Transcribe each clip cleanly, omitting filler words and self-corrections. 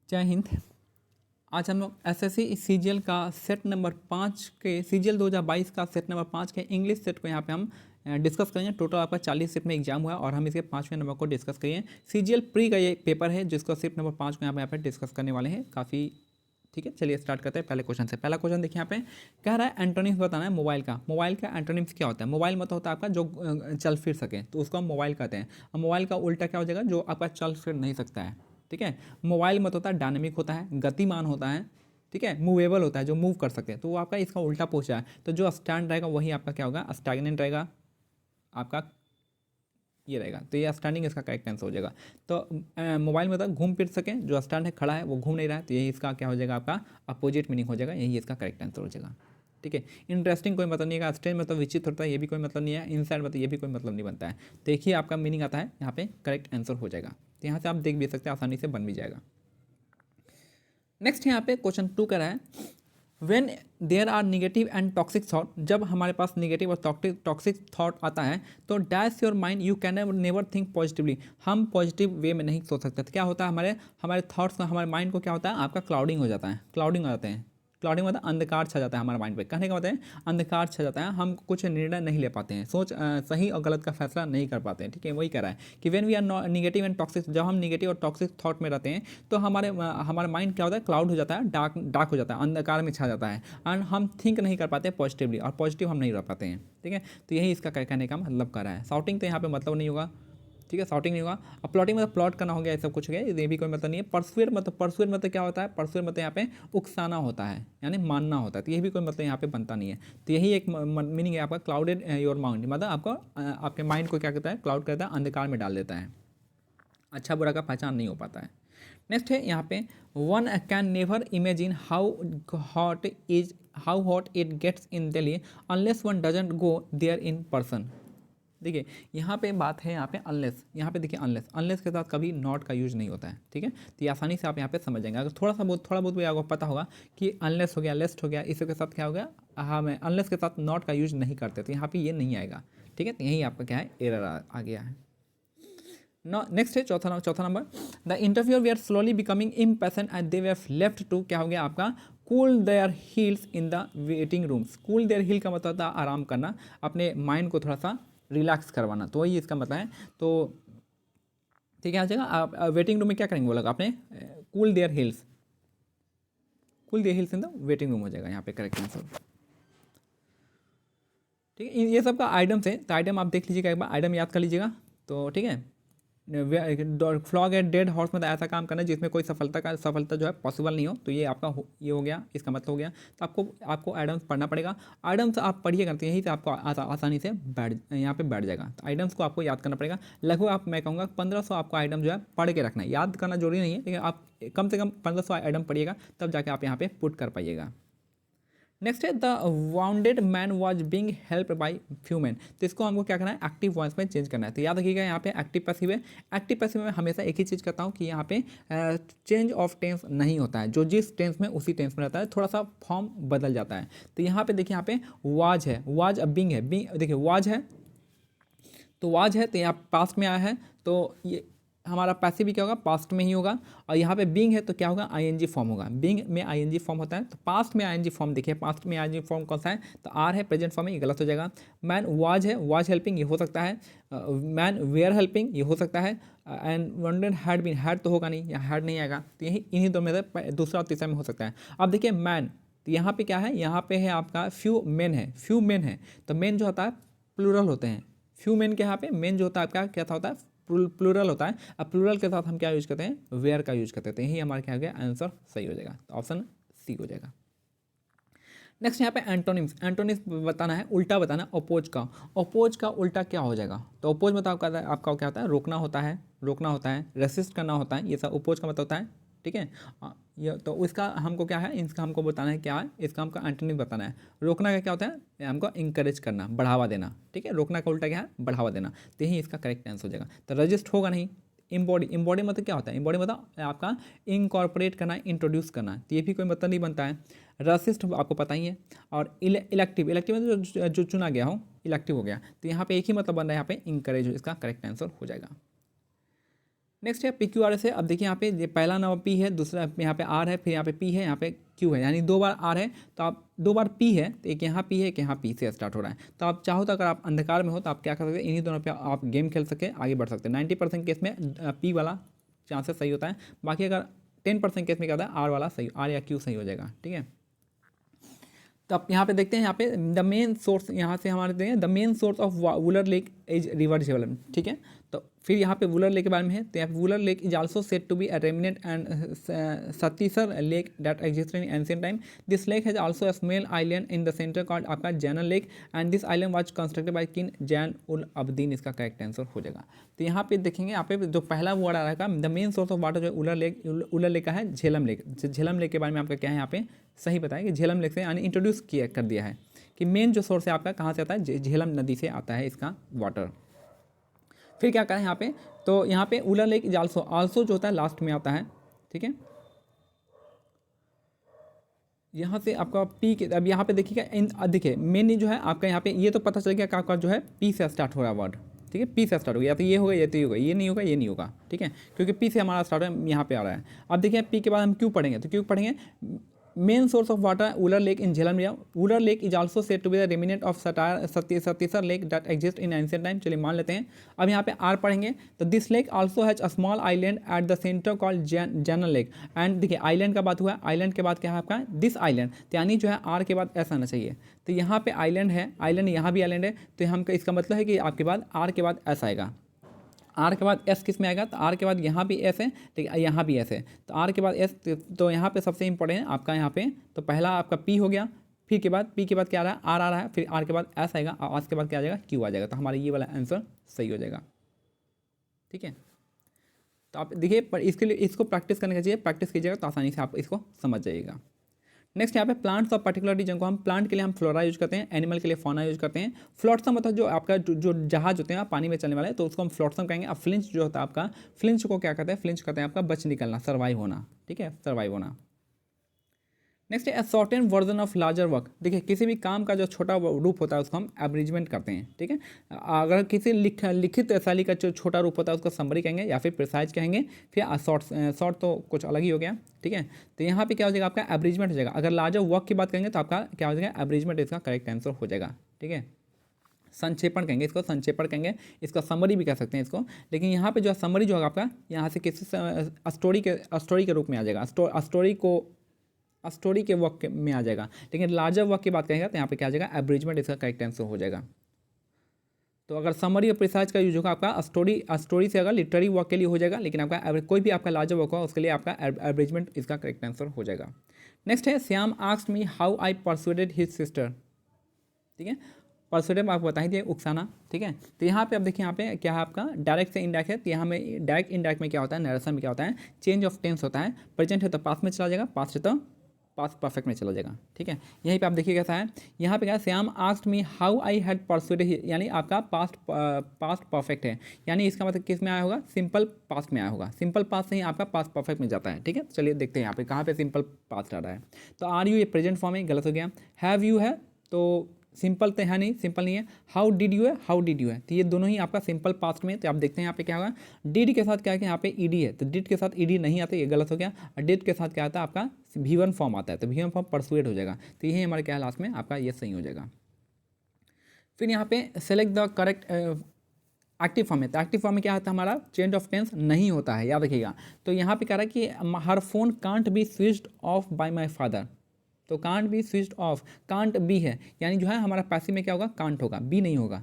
जय हिंद। आज हम लोग एसएससी सीजीएल का सेट नंबर 5 के सीजीएल 2022 का सेट नंबर 5 के इंग्लिश सेट को यहाँ पे हम डिस्कस करेंगे। टोटल आपका 40 सेट में एग्जाम हुआ और हम इसके 5वें नंबर को डिस्कस करेंगे। सीजीएल प्री का ये पेपर है जिसका सेट नंबर 5 को यहाँ पे डिस्कस करने वाले हैं। काफ़ी ठीक है, चलिए स्टार्ट करते हैं पहले क्वेश्चन से। पहला क्वेश्चन देखिए यहाँ पे कह रहा है एंटोनिम्स बताना है मोबाइल का। मोबाइल का एंटोनिम्स क्या होता है? मोबाइल मतलब होता है आपका जो चल फिर सके, तो उसको हम मोबाइल कहते हैं। अब मोबाइल का उल्टा क्या हो जाएगा? जो आपका चल फिर नहीं सकता है। ठीक है, मोबाइल मतलब होता है डायनेमिक होता है, गतिमान होता है, ठीक है, मूवेबल होता है, जो मूव कर सकते हैं। तो वो आपका इसका उल्टा पूछा है, तो जो स्टैंड रहेगा वही आपका क्या होगा? स्टैग्नेंट रहेगा, आपका ये रहेगा। तो ये स्टैंडिंग इसका करेक्ट आंसर हो जाएगा। तो मोबाइल में तो घूम फिर सके, जो स्टैंड है खड़ा है वो घूम नहीं रहा है, तो यही इसका क्या हो जाएगा? आपका अपोजिट मीनिंग हो जाएगा, यही इसका करेक्ट आंसर हो जाएगा। ठीक है, इंटरेस्टिंग कोई मतलब नहीं है, स्ट्रेंज मतलब विचित्र होता है, ये भी कोई मतलब नहीं है, इनसाइड मतलब ये भी कोई मतलब नहीं बनता है। तो एक ही आपका मीनिंग आता है, यहाँ पे करेक्ट आंसर हो जाएगा। तो यहाँ से आप देख भी सकते हैं, आसानी से बन भी जाएगा। नेक्स्ट यहाँ पे क्वेश्चन 2 का रहा है when there are negative and toxic thought. जब हमारे पास निगेटिव और टॉक्सिक थॉट आता है तो dash your mind you can never think positively. हम पॉजिटिव वे में नहीं सोच सकते। तो क्या होता है? हमारे थॉट्स का, हमारे माइंड को क्या होता है? आपका क्लाउडिंग हो जाता है, क्लाउडिंग हो जाते हैं। क्लाउडिंग मतलब अंधकार छा जाता है हमारे माइंड पे। कहने का मतलब है अंधकार छा जाता है, हम कुछ निर्णय नहीं ले पाते हैं, सही और गलत का फैसला नहीं कर पाते हैं। ठीक है, वही कह रहा है कि when we are negative and toxic, जब हम निगेटिव और टॉक्सिक थॉट में रहते हैं तो हमारा माइंड क्या होता है? क्लाउड हो जाता है, डार्क हो जाता है, अंधकार में छा जाता है, एंड हम थिंक नहीं कर पाते पॉजिटिवली, और पॉजिटिव हम नहीं रह पाते हैं। ठीक है, तो यही इसका कहने का मतलब कर रहा है। शाउटिंग तो यहाँ पे मतलब नहीं होगा। ठीक है, शॉर्टिंग नहीं होगा। अब प्लॉटिंग मतलब प्लॉट करना हो गया, ये सब कुछ हो गया, ये भी कोई मतलब नहीं है। परसुएट मतलब क्या होता है? परसुएट मतलब यहाँ पे उकसाना होता है, यानी मानना होता है, तो ये भी कोई मतलब यहाँ पे बनता नहीं है। तो यही एक मीनिंग है आपका क्लाउडेड योर माइंड, मतलब आपको आपके माइंड को क्या कहता है? क्लाउड करता है, अंधकार में डाल देता है, अच्छा बुरा का पहचान नहीं हो पाता है। नेक्स्ट है यहाँ पे one can never imagine how hot it gets in Delhi unless one doesn't go there in person. देखिए यहाँ पे बात है, यहाँ पे अनलेस, यहाँ पे देखिए अनलेस के साथ कभी नॉट का यूज नहीं होता है। ठीक है, तो ये आसानी से आप यहाँ पे समझ जाएंगे। अगर थोड़ा बहुत भी आपको पता होगा कि अनलेस हो गया, लेस्ट हो गया, इसके साथ क्या हो गया? हमें अनलेस के साथ नॉट का यूज नहीं करते, तो यहाँ पे ये नहीं आएगा। ठीक है, तो यही आपका क्या है? एरर आ गया है। नेक्स्ट है चौथा number the interviewer we are slowly becoming impatient and they were left to, क्या हो गया आपका? Cool their heels in the waiting rooms. Cool their heel का मतलब था आराम करना, अपने माइंड को थोड़ा सा रिलैक्स करवाना, तो वही इसका मतलब है। तो ठीक है, आ जाएगा। आप वेटिंग रूम में क्या करेंगे बोला आपने? Cool their heels, cool their heels in the waiting room हो जाएगा यहाँ पे करेक्ट आंसर। ठीक है, ये सब का आइटम्स है, तो आइटम आप देख लीजिएगा एक बार, आइटम याद कर लीजिएगा। तो ठीक है, फ्लॉग एट डेड हॉर्स में ऐसा काम करना जिसमें कोई सफलता जो है पॉसिबल नहीं हो, तो ये आपका ये हो गया, इसका मतलब हो गया। तो आपको आइटम्स पढ़ना पड़ेगा। आइटम्स आप पढ़िएगा तो यही से आपको आसानी से यहाँ पे बैठ जाएगा। तो आइटम्स को आपको याद करना पड़ेगा। लगभग मैं कहूँगा 1500 आपको आइटम जो है पढ़ के रखना है, याद करना जरूरी नहीं है, लेकिन आप कम से कम 1500 आइटम पढ़िएगा, तब जाके आप यहाँ पे पुट कर पाइएगा। नेक्स्ट है the bounded man was being help by few man. तो इसको हमको क्या करना है? एक्टिव वॉइस में चेंज करना है। तो याद रखिएगा यहाँ पे एक्टिव पैसिव है। एक्टिव पैसिव में हमेशा एक ही चीज़ करता हूँ कि यहाँ पे चेंज ऑफ टेंस नहीं होता है, जो जिस टेंस में उसी टेंस में रहता है, थोड़ा सा फॉर्म बदल जाता है। तो यहाँ पे देखिए, यहाँ पे वाज है, वाज अब बिंग है, बिंग देखिए वाज है, तो वाज है तो यहाँ पास्ट में आया है, तो ये हमारा पैसिव भी क्या होगा? पास्ट में ही होगा। और यहाँ पे बीइंग है तो क्या होगा? आईएनजी फॉर्म होगा। बीइंग में आईएनजी फॉर्म होता है, तो पास्ट में आईएनजी फॉर्म देखिए, पास्ट में आईएनजी फॉर्म कौन सा है? तो आर है, प्रेजेंट फॉर्म है, ये गलत हो जाएगा। मैन वाज है, वाज हेल्पिंग, ये हो सकता है। मैन वेयर हेल्पिंग, ये हो सकता है। And wanted had been, had तो होगा नहीं, यहाँ हैड नहीं आएगा, तो यही इन्हीं दो में से दूसरा और तीसरा में हो सकता है। अब देखिए मैन, तो यहाँ पे क्या है? यहाँ पे है आपका फ्यू मेन है, फ्यू मेन है, तो मेन जो होता है प्लूरल होते हैं। फ्यू मेन के यहाँ पे मेन जो होता है आपका क्या था होता है? प्लूरल होता है। अब प्लूरल के साथ हम क्या यूज करते हैं? वेयर का यूज करते हैं, तो यही हमारा क्या हो गया? आंसर सही हो जाएगा, तो ऑप्शन सी हो जाएगा। नेक्स्ट यहाँ पे एंटोनिम्स, एंटोनिम्स बताना है, उल्टा बताना है अपोज का। अपोज का उल्टा क्या हो जाएगा? तो अपोज मतलब आपका क्या होता है? रोकना होता है, रोकना होता है, रेसिस्ट करना होता है, ये सब अपोज का मतलब होता है। ठीक है, ये तो इसका हमको क्या है? इसका हमको बताना है क्या है? इसका हमको एंटोनिम बताना है। रोकना का क्या होता है? हमको इंकरेज करना, बढ़ावा देना। ठीक है, रोकना का उल्टा क्या है? बढ़ावा देना, तो यही इसका करेक्ट आंसर हो जाएगा। तो रजिस्ट होगा नहीं। इम्बॉडी मतलब क्या होता है? इम्बॉडी मतलब आपका इनकॉर्पोरेट करना, इंट्रोड्यूस करना, तो ये भी कोई मतलब नहीं बनता है। रसिस्ट आपको पता ही है। और इलेक्टिव मतलब जो चुना गया हो, इलेक्टिव हो गया, तो यहाँ पे एक ही मतलब बन रहा है, यहाँ पे इंकरेज, इसका करेक्ट आंसर हो जाएगा। नेक्स्ट है पी क्यू आर एस है। अब देखिए यहाँ पे ये पहला नाम पी है, दूसरा यहाँ पे आर है, फिर यहाँ पे पी है, यहाँ पे क्यू है, यानी 2 बार आर है तो आप 2 बार पी है, तो एक यहाँ पी है, एक यहाँ पी से स्टार्ट हो रहा है। तो आप चाहो तो अगर आप अंधकार में हो तो आप क्या कर सकते हैं, इन्हीं दोनों पे आप गेम खेल सके आगे बढ़ सकते हैं। 90% केस में पी वाला चांसेस सही होता है, बाकी अगर 10% केस में क्या होता है आर वाला सही, आर या क्यू सही हो जाएगा। ठीक है, तो आप यहाँ पे देखते हैं, यहाँ पे द मेन सोर्स यहाँ से हमारे देखते हैं the main source of Wular lake is river Jhelum. ठीक है, तो फिर यहाँ पे वुलर लेक के बारे में है, तो यहाँ पे Wular lake is also said to be a remnant and Satisar lake that existed in ancient time. This lake has also a small island in the centre called आपका Zainal lake and this island was constructed by king Zain ul Abidin, इसका correct answer हो जाएगा। तो यहाँ पे देखेंगे, यहाँ पे जो पहला वर्ड आ रहा है the main source of water जो उलर लेक का है झेलम लेक। झेलम लेक के बारे में आपका क्या है, यहाँ पे सही बताया कि झेलम लेक से यानी इंट्रोड्यूस किया कर दिया है कि मेन जो सोर्स है आपका कहाँ से आता है, झेलम नदी से आता है इसका वाटर। फिर क्या करें यहाँ पे, तो यहाँ पे उलर लेक इज आल्सो, आल्सो जो होता है लास्ट में आता है। ठीक है, यहाँ से आपका पी के, अब यहाँ पे देखिएगा, देखिए मेन जो है आपका यहाँ पे ये तो पता चल गया आपका जो है पी से स्टार्ट हो रहा है वर्ड। ठीक है, पी से स्टार्ट हो गया, या तो ये होगा या तो ये होगा, ये नहीं होगा ये नहीं होगा। ठीक है, क्योंकि पी से हमारा स्टार्ट है यहाँ पे आ रहा है। अब देखिए पी के बाद हम क्यों पढ़ेंगे, तो क्यों पढ़ेंगे, main source of water Wular lake in Jhelum river. Wular lake is also said to be the remnant of Satisar lake that exist in ancient time. चलिए मान लेते हैं। अब यहाँ पे आर पढ़ेंगे, तो this lake also has a small island at the centre called जैनल lake. And देखिए आइलैंड का बात हुआ, आइलैंड के बाद क्या है आपका दिस आइलैंड, तो यानी जो है आर के बाद ऐसा आना चाहिए। तो यहाँ पे आइलैंड है, आइलैंड यहाँ भी आइलैंड है, तो हम इसका मतलब है कि आपके बाद आर के बाद ऐसा आएगा। आर के बाद एस किस में आएगा, तो आर के बाद यहाँ भी एस है, लेकिन यहाँ भी एस है, तो आर के बाद एस, तो यहाँ पे सबसे इंपॉर्टेंट है आपका यहाँ पे, तो पहला आपका पी हो गया, फिर के बाद पी के बाद क्या आ रहा है आर आ रहा है, फिर आर के बाद एस आएगा, और एस के बाद क्या आ जाएगा क्यू आ जाएगा। तो हमारा ये वाला आंसर सही हो जाएगा। ठीक है, तो आप देखिए पर इसके लिए इसको प्रैक्टिस करने का चाहिए, प्रैक्टिस कीजिएगा तो आसानी से आप इसको समझ जाइएगा। नेक्स्ट यहाँ पे प्लांट्स ऑफ पर्टिकुलरिटी, जिनको हम प्लांट के लिए हम फ्लोरा यूज करते हैं, एनिमल के लिए फौना यूज करते हैं। फ्लोट्सम मतलब जो आपका जो जहाज होते हैं पानी में चलने वाले, तो उसको हम फ्लोट्सम कहेंगे। अब फ्लिंच जो होता है आपका, फ्लिंच को क्या कहते हैं, फ्लिंच कहते हैं आपका बच निकलना, सर्वाइव होना। ठीक है, सर्वाइव होना। नेक्स्ट है shorten version of larger work. देखिए किसी भी काम का जो छोटा रूप होता है उसको हम एब्रिजमेंट करते हैं। ठीक है, अगर किसी लिखित शैली का जो छोटा रूप होता है उसको समरी कहेंगे या फिर प्रिसाइज कहेंगे। फिर शॉर्ट तो कुछ अलग ही हो गया। ठीक है, तो यहाँ पे क्या हो जाएगा आपका एब्रिजमेंट हो जाएगा। अगर लार्जर वर्क की बात करेंगे तो आपका क्या हो जाएगा एब्रिजमेंट, इसका करेक्ट आंसर हो जाएगा। ठीक है, संक्षेपण कहेंगे इसको, संक्षेपण कहेंगे, इसका समरी भी कह सकते हैं इसको। लेकिन यहाँ पे जो समरी जो होगा आपका यहाँ से किसी स्टोरी के रूप में आ जाएगा, स्टोरी के वर्क में आ जाएगा। लेकिन लार्जर वर्क की बात करेंगे तो यहाँ पे क्या आ जाएगा एब्रिजमेंट, इसका करेक्ट आंसर हो जाएगा। तो अगर समरी और प्रिसाइज का यूज होगा आपका स्टोरी से अगर लिटरेरी वर्क के लिए हो जाएगा, लेकिन आपका कोई भी आपका लार्जर वर्क होगा उसके लिए आपका एब्रिजमेंट इसका करेक्ट आंसर हो जाएगा। नेक्स्ट है Shyam asked me how I persuaded his sister. ठीक है, परसुएडेड आपको बता ही दिया, उकसाना। ठीक है, तो यहाँ पे अब देखिए यहाँ पे क्या है आपका डायरेक्ट से इनडायरेक्ट है, तो यहाँ में डायरेक्ट इनडायरेक्ट में क्या होता है, नरेशन में क्या होता है चेंज ऑफ टेंस होता है। प्रेजेंट है तो पास्ट में चला जाएगा, पास्ट है तो पास्ट परफेक्ट में चला जाएगा। ठीक है, यहीं पे आप देखिए कैसा है, यहाँ पे क्या है Shyam asked me how I had persuaded, यानी आपका पास्ट परफेक्ट है, यानी इसका मतलब किस में आया होगा, सिंपल पास्ट में आया होगा। सिंपल पास्ट से ही आपका पास्ट परफेक्ट में जाता है। ठीक है, चलिए देखते हैं यहाँ पे कहाँ पे सिंपल पास्ट आ रहा है। तो आर यू ये प्रेजेंट फॉर्म है, गलत हो गया। हैव यू है तो सिंपल तो है नहीं, सिंपल नहीं है। हाउ डिड यू है, हाउ डिड यू है, तो ये दोनों ही आपका सिंपल पास्ट में। तो आप देखते हैं यहाँ पे क्या होगा, डिड के साथ क्या है कि यहाँ पे ईडी है, तो डिड के साथ ईडी नहीं आता, ये गलत हो गया। और डिड के साथ क्या आता है आपका V1 फॉर्म आता है, तो V1 फॉर्म परसुएड हो जाएगा। तो यही हमारे क्या है लास्ट में आपका ये सही हो जाएगा। फिर यहाँ पे select the correct active form है, तो एक्टिव फॉर्म में क्या होता है हमारा चेंज ऑफ टेंस नहीं होता है, याद रखिएगा। तो यहाँ पे कह रहा है कि her phone can't be switched off by my father, तो can't be switched off, can't be है, यानी जो है हमारा पैसिव में क्या होगा कांट होगा, बी नहीं होगा।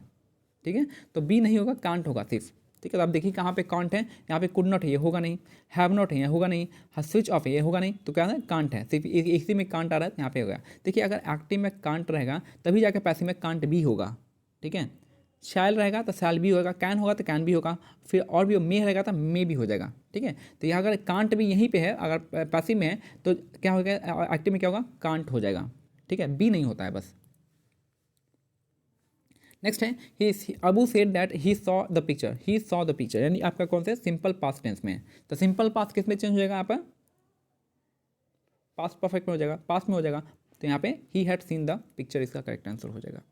ठीक है, तो बी नहीं होगा, कांट होगा सिर्फ। ठीक है, तो आप देखिए कहाँ पे कांट है, यहाँ पे कुड नॉट है, ये होगा नहीं। हैव नॉट है, ये होगा नहीं। स्विच ऑफ है, ये होगा नहीं। तो क्या है कांट है, सिर्फ इसी में कांट आ रहा है, यहाँ पे होगा। देखिए अगर एक्टिव में कांट रहेगा तभी जाके पैसिव में कांट भी होगा। ठीक है, शैल रहेगा तो शैल भी होगा, कैन होगा तो कैन भी होगा, फिर और भी मे रहेगा तो मे भी हो जाएगा। ठीक है, तो यहाँ अगर कांट भी यहीं पे है, अगर पैसिव में है तो क्या होगा एक्टिव में क्या होगा कांट हो जाएगा। ठीक है, बी नहीं होता है बस। नेक्स्ट है he Abu said that he saw the picture, he saw the picture, यानी आपका कौन सा सिंपल पास्ट टेंस में है। तो सिंपल पास्ट किस में चेंज हो जाएगा आपका, पास्ट परफेक्ट में हो जाएगा, पास्ट में हो जाएगा। तो यहाँ पे he had seen the picture, इसका करेक्ट आंसर हो जाएगा।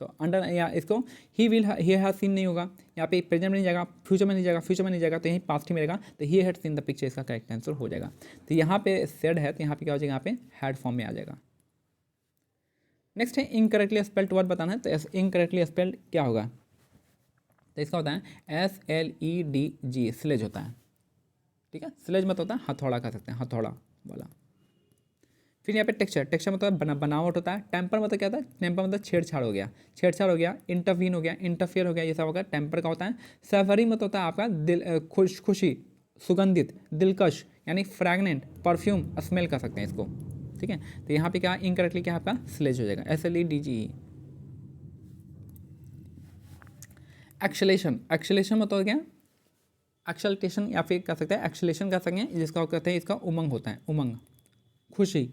तो अंडर या इसको he will he has seen नहीं होगा, यहाँ पे प्रेजेंट में नहीं जाएगा, फ्यूचर में नहीं जाएगा, फ्यूचर में नहीं जाएगा, तो यहीं पास्ट ही मिलेगा, तो he had seen the picture इसका करेक्ट आंसर हो जाएगा। तो यहाँ पे सेड है, तो यहाँ पे क्या हो जाएगा, यहाँ पे हैड फॉर्म में आ जाएगा। नेक्स्ट है इनकरेक्टली स्पेल्ड वर्ड बताना है, तो इनकरेक्टली स्पेल्ड क्या होगा, तो इसका होता है SLEDG, स्लेज होता है, ठीक है। स्लेज मत होता है हथौड़ा कह सकते हैं, हथौड़ा वाला। फिर यहाँ पे टेक्सचर, टेक्सचर मतलब बनावट होता है। टेम्पर मतलब क्या होता है, टेम्पर मतलब छेड़छाड़ हो गया, छेड़छाड़ हो गया। इंटरवीन हो गया, इंटरफियर हो गया, ये सब होगा टेम्पर का होता है। सेवरी मतलब होता है आपका दिल, खुशी, सुगंधित, दिलकश, यानी फ्रैगनेंट, परफ्यूम, स्मेल कर सकते हैं इसको, ठीक है। तो यहाँ पे क्या इनकरेक्टली क्या आपका स्लेज हो जाएगा, SLEDG। एक्सेलेशन, एक्सेलेशन मतलब क्या, एक्सल्टेशन या फिर कह सकते हैं एक्सेलेशन कह सकते हैं, जिसका कहते हैं इसका उमंग होता है, उमंग, खुशी,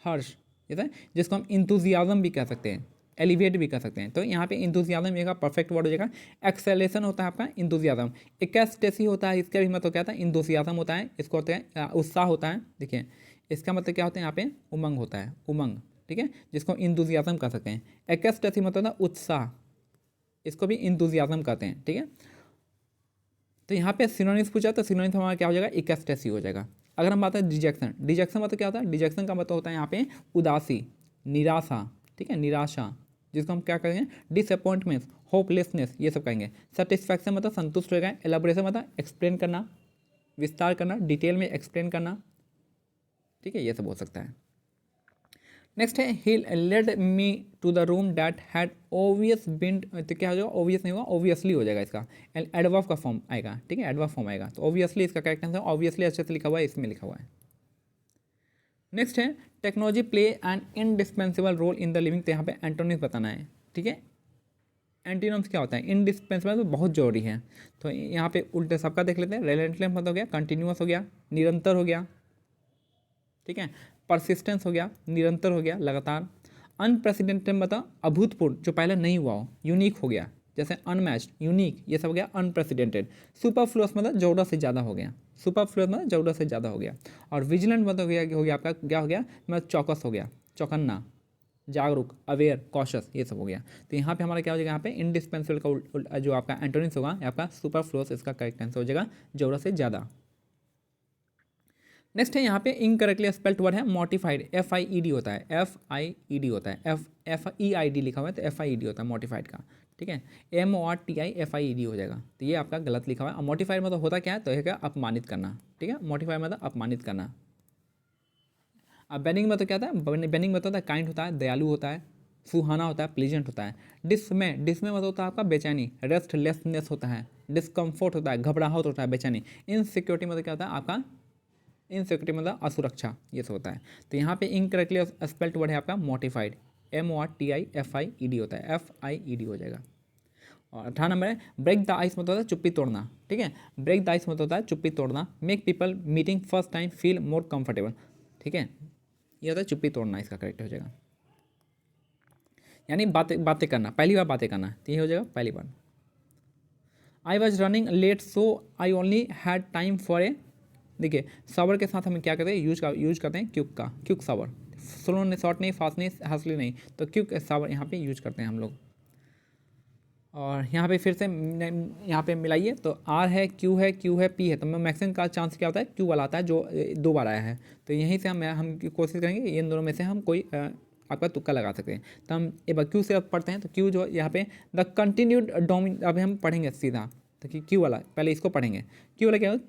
हर्ष, ठीक है, जिसको हम इंथुजियाज्म भी कह सकते हैं, एलिवेट भी कह सकते हैं। तो यहाँ पे इंथुजियाज्म एक परफेक्ट वर्ड हो जाएगा। एक्सेलेशन होता है आपका इंथुजियाज्म। एक्सटेसी होता है, इसका भी मतलब क्या होता है, इंथुजियाज्म होता है, इसको होता है उत्साह होता है। देखिए इसका मतलब क्या होता है, यहाँ पे उमंग होता है, उमंग, ठीक है, जिसको इंथुजियाज्म कह सकते हैं। एक्सटेसी मतलब होता है उत्साह, इसको भी इंथुजियाज्म कहते हैं, ठीक है। तो यहाँ पे सिनोनिम्स पूछा, तो सिनोनिम्स हमारा क्या हो जाएगा, एक्सटेसी हो जाएगा। अगर हम बात करें डिजेक्शन, डिजेक्शन मतलब क्या होता है, डिजेक्शन का मतलब होता है यहाँ पे उदासी, निराशा, ठीक है, निराशा, जिसको हम क्या कहेंगे, डिसअपॉइंटमेंट, होपलेसनेस, ये सब कहेंगे। सेटिस्फैक्शन मतलब संतुष्ट हो गए। एलाबोरेशन मतलब एक्सप्लेन करना, विस्तार करना, डिटेल में एक्सप्लेन करना, ठीक है, ये सब हो सकता है। नेक्स्ट है he led me to the room that had obvious been, तो क्या हो जाएगा, ओवियस नहीं होगा, ओवियसली हो जाएगा इसका, एडवर्ब का फॉर्म आएगा, ठीक है, एडवर्ब फॉर्म आएगा। तो ओवियसली इसका करेक्ट आंसर, ऑब्वियसली अच्छे से लिखा हुआ है, इसमें लिखा हुआ है। नेक्स्ट है technology play an indispensable role in the living, तो यहाँ पे एंटोनिम्स बताना है, ठीक है। एंटीनम्स क्या होता है, इनडिस्पेंसिबल तो बहुत जरूरी है, तो यहाँ पे उल्टे सबका देख लेते हैं। रेलेंटलेस मतलब हो गया, कंटिन्यूअस हो गया, निरंतर हो गया, ठीक है, परसिस्टेंस हो गया, निरंतर हो गया, लगातार। अनप्रेसिडेंटेड मतलब अभूतपूर्व, जो पहले नहीं हुआ हो, यूनिक हो गया, जैसे अनमैच्ड, यूनिक, ये सब हो गया अनप्रेसिडेंटेड। सुपरफ्लुअस मतलब ज़रूरत से ज़्यादा हो गया, सुपरफ्लुअस मतलब ज़रूरत से ज़्यादा हो गया। और विजिलेंट मतलब हो गया आपका, क्या हो गया, मतलब चौकस हो गया, चौकन्ना, जागरूक, अवेयर, कॉशस, ये सब हो गया। तो यहाँ पे हमारा क्या हो जाएगा, यहाँ पे इंडिस्पेंसिबल का जो आपका एंटोनिम्स होगा, आपका सुपरफ्लुअस, इसका करेक्ट आंसर हो जाएगा ज़रूरत से ज़्यादा। नेक्स्ट है यहाँ पे इनकरेक्टली स्पेल्ड वर्ड है मॉडिफाइड, FIED होता है, FIED होता है, FEID लिखा हुआ है, तो FIED होता है मॉडिफाइड का, ठीक है। MORTIFIED हो जाएगा, तो ये आपका गलत लिखा हुआ है। मॉडिफाइड मतलब होता क्या है, तो है अपमानित करना, ठीक है, मॉडिफाइड मतलब अपमानित करना। अब बेनिंग मतलब क्या होता है, बेनिंग मतलब होता है काइंड होता है, दयालु होता है, सुहाना होता है, प्लीजेंट होता है। डिसमे, डिसमे मतलब होता है आपका बेचैनी, रेस्टलेसनेस होता है, डिस्कम्फर्ट होता है, घबराहट होता है, बेचैनी। इनसिक्योरिटी मतलब क्या होता है आपका, इनसिक्योरिटी मतलब असुरक्षा, ये सब होता है। तो यहाँ पे इनकरेक्टली स्पेल्ड वर्ड है आपका मॉडिफाइड, MORTIFIED होता है, FIED हो जाएगा। और 18 नंबर है ब्रेक द आइस मतलब होता है चुप्पी तोड़ना, ठीक है, ब्रेक द आइस मतलब होता है चुप्पी तोड़ना। Make people meeting first time feel more comfortable, ठीक है, ये होता है चुप्पी तोड़ना, इसका करेक्ट हो जाएगा, यानी बातें बातें करना, पहली बार बातें करना, तो ये हो जाएगा पहली बार। I was running late so I only had time for a, देखिए सावर के साथ हम क्या करते हैं, यूज करते हैं क्यूक का, क्यूक सावर, स्लो नहीं, शॉर्ट नहीं, फास्ट नहीं, हसली नहीं, तो क्यूक सावर यहाँ पे यूज करते हैं हम लोग। और यहाँ पे फिर से यहाँ पे मिलाइए, तो आर है, क्यू है, क्यू है, पी है, तो मैक्सिमम का चांस क्या होता है, क्यू वाला आता है, जो 2 बार आया है। तो यहीं से हम कोशिश करेंगे इन दोनों में से हम कोई आपका तुक्का लगा सकते हैं। तो हम एक बार क्यू से अब पढ़ते हैं, तो क्यू जो यहाँ पे द कंटिन्यूड डोमिन, अभी हम पढ़ेंगे सीधा, तो क्यू वाला पहले इसको पढ़ेंगे। क्यू वाला क्या होगा,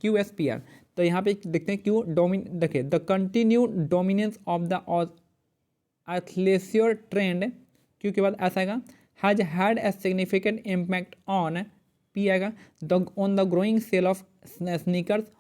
QSPR, तो यहाँ पे देखते हैं क्यू देखिए the continued dominance of the athleisure trend, Q के बाद ऐसा आएगा, has had a significant impact on, P आएगा, on the growing sale of sneakers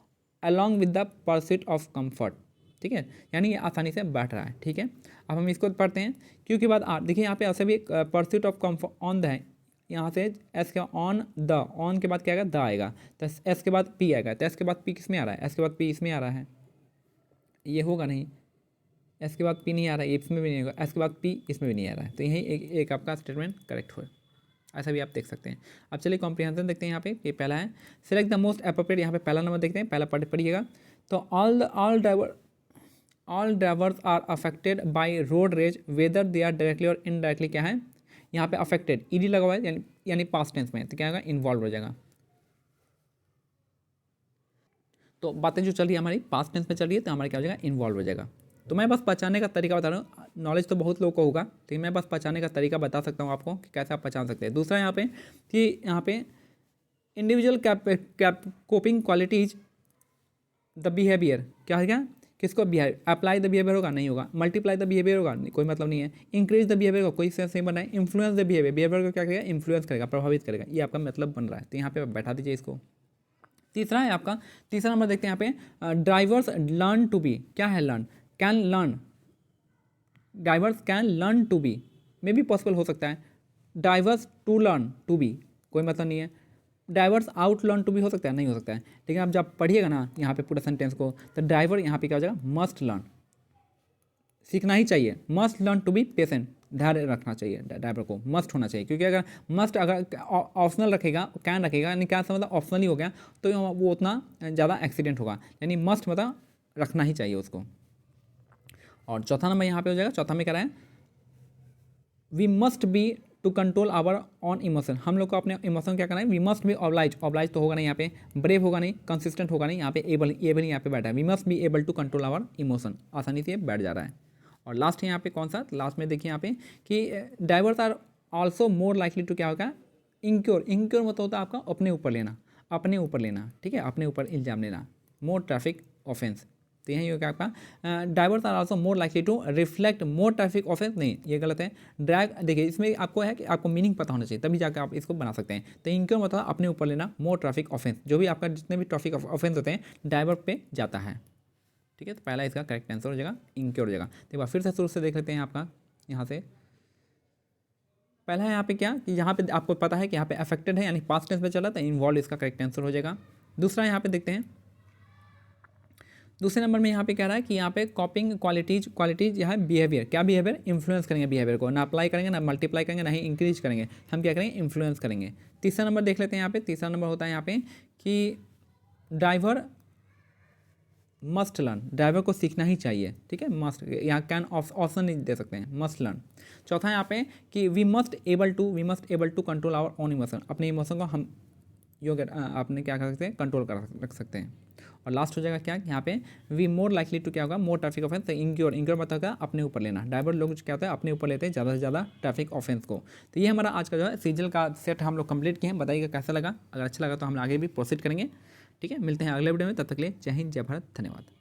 along with the pursuit of comfort, ठीक है, यानी ये आसानी से बैठ रहा है, ठीक है। अब हम इसको पढ़ते हैं, क्यू के बाद आर, देखिए यहाँ पे ऐसे भी pursuit of comfort on the है, यहाँ से एस के ऑन द, ऑन के बाद क्या आएगा, द आएगा, तो एस के बाद पी आएगा, तो एस के बाद पी किस में आ रहा है, एस के बाद पी इसमें आ रहा है, ये होगा नहीं, एस के बाद पी नहीं आ रहा है, इसमें भी नहीं होगा, एस के बाद पी इसमें भी नहीं आ रहा है, तो यही एक आपका स्टेटमेंट करेक्ट हो, ऐसा भी आप देख सकते हैं। अब चलिए कॉम्प्रिहेंशन देखते हैं, यहाँ पे ये पहला है, सेलेक्ट द मोस्ट अप्रोप्रिएट, यहाँ पे पहला नंबर देखते हैं, पहला पढ़िएगा। तो all drivers are affected by road rage whether they are directly और इनडायरेक्टली क्या है, यहाँ पे अफेक्टेड ईडी लगा हुआ है यानी पास्ट टेंस में, तो क्या होगा इन्वॉल्व हो जाएगा। तो बातें जो चल रही है हमारी पास्ट टेंस में चल रही है तो हमारा क्या हो जाएगा इन्वॉल्व हो जाएगा। तो मैं बस पहचानने का तरीका बता रहा हूँ, नॉलेज तो बहुत लोगों को होगा, तो मैं बस पहचानने का तरीका बता सकता हूँ आपको कि कैसे आप पहचान सकते हैं। दूसरा यहाँ पे कि यहाँ पे individual coping qualities the behaviour, क्या है क्या किसको बिहेवियर, अप्लाई द बिहेवियर होगा नहीं होगा, मल्टीप्लाई द बिहेवियर होगा कोई मतलब नहीं है, इंक्रीज द बिहेवियर का कोई सेंस नहीं बना है, इन्फ्लुएंस द बिहेवियर, बिहेवियर को क्या करेगा इन्फ्लुएंस करेगा, प्रभावित करेगा, ये आपका मतलब बन रहा है। तो यहाँ पे बैठा दीजिए इसको। तीसरा है आपका, तीसरा नंबर देखते हैं यहाँ पे ड्राइवर्स लर्न टू बी, क्या है learn, can learn, drivers can learn to be, may be possible हो सकता है, drivers to learn to be कोई मतलब नहीं है, drivers out learn to be हो सकता है नहीं हो सकता है, लेकिन आप जब पढ़िएगा ना यहाँ पे पूरा सेंटेंस को तो ड्राइवर यहाँ पे क्या हो जाएगा मस्ट लर्न, सीखना ही चाहिए, must learn to be patient, धैर्य रखना चाहिए ड्राइवर को, मस्ट होना चाहिए, क्योंकि अगर मस्ट अगर ऑप्शनल रखेगा कैन रखेगा यानी क्या मतलब ऑप्शनल ही हो गया तो वो उतना ज़्यादा एक्सीडेंट होगा, यानी मस्ट मतलब रखना ही चाहिए उसको। और चौथा नंबर यहाँ पे हो जाएगा, चौथा में क्या रहा है we must be to control our own emotion, हम लोग को अपने इमोशन क्या करना है, we must be oblige, oblige तो होगा नहीं यहाँ पे, ब्रेव होगा नहीं, कंसिस्टेंट होगा नहीं, यहाँ पे एबल यहाँ पे बैठा है, we must be able to control our emotion, आसानी से बैठ जा रहा है। और लास्ट है यहाँ पे कौन सा, लास्ट में देखिए यहाँ पे कि drivers are also more likely to क्या होगा इंक्योर, इंक्योर मतलब होता है आपका अपने ऊपर लेना, अपने ऊपर लेना, ठीक है, अपने ऊपर इल्जाम लेना, मोर ट्रैफिक ऑफेंस, तो यही होगा आपका drivers are also more likely to reflect more traffic offence, नहीं ये गलत है, ड्रैग देखिए इसमें आपको है कि आपको मीनिंग पता होना चाहिए तभी जाकर आप इसको बना सकते हैं। तो इंक्योर मतलब अपने ऊपर लेना, मोर ट्रैफिक ऑफेंस, जो भी आपका जितने भी ट्रैफिक ऑफेंस होते हैं ड्राइवर पे जाता है, ठीक है। तो पहला इसका करेक्ट आंसर हो जाएगा इंक्योर हो जाएगा। तो एक बार फिर से शुरू से देख लेते हैं आपका, यहाँ से पहला है यहाँ पे क्या कि यहाँ पे आपको पता है कि यहाँ पे अफेक्टेड है यानी पास्ट टेंस में चला तो इन्वॉल्व इसका करेक्ट आंसर हो जाएगा। दूसरा यहाँ पे देखते हैं, दूसरे नंबर में यहाँ पे कह रहा है कि यहाँ पे कॉपिंग क्वालिटीज यहाँ बिहेवियर, क्या बिहेवियर इन्फ्लुएंस करेंगे बिहेवियर को, ना अप्लाई करेंगे ना मल्टीप्लाई करेंगे ना ही इंक्रीज करेंगे, हम क्या करेंगे इन्फ्लुएंस करेंगे। तीसरा नंबर देख लेते हैं यहाँ पे, तीसरा नंबर होता है यहाँ पे कि ड्राइवर मस्ट लर्न, ड्राइवर को सीखना ही चाहिए, ठीक है, मस्ट यहाँ कैन ऑप्शन नहीं दे सकते हैं, मस्ट लर्न। चौथा यहाँ पे कि we must able to control our own emotion, अपने इमोशन को हम योग्य आपने क्या कर सकते हैं कंट्रोल कर रख सकते हैं। और लास्ट हो जाएगा क्या यहाँ पे वी मोर लाइकली टू क्या होगा मोर ट्रैफिक ऑफेंस, तो इंक्योर मतलब क्या अपने ऊपर लेना, ड्राइवर लोग क्या होता है अपने ऊपर लेते हैं ज़्यादा से ज़्यादा ट्रैफिक ऑफेंस को। तो ये हमारा आज का जो है सीजल का सेट हम लोग कंप्लीट किए हैं, बताइएगा कैसा लगा, अगर अच्छा लगा तो हम आगे भी प्रोसीड करेंगे, ठीक है। मिलते हैं अगले वीडियो में, तब तक के लिए जय हिंद जय भारत, धन्यवाद।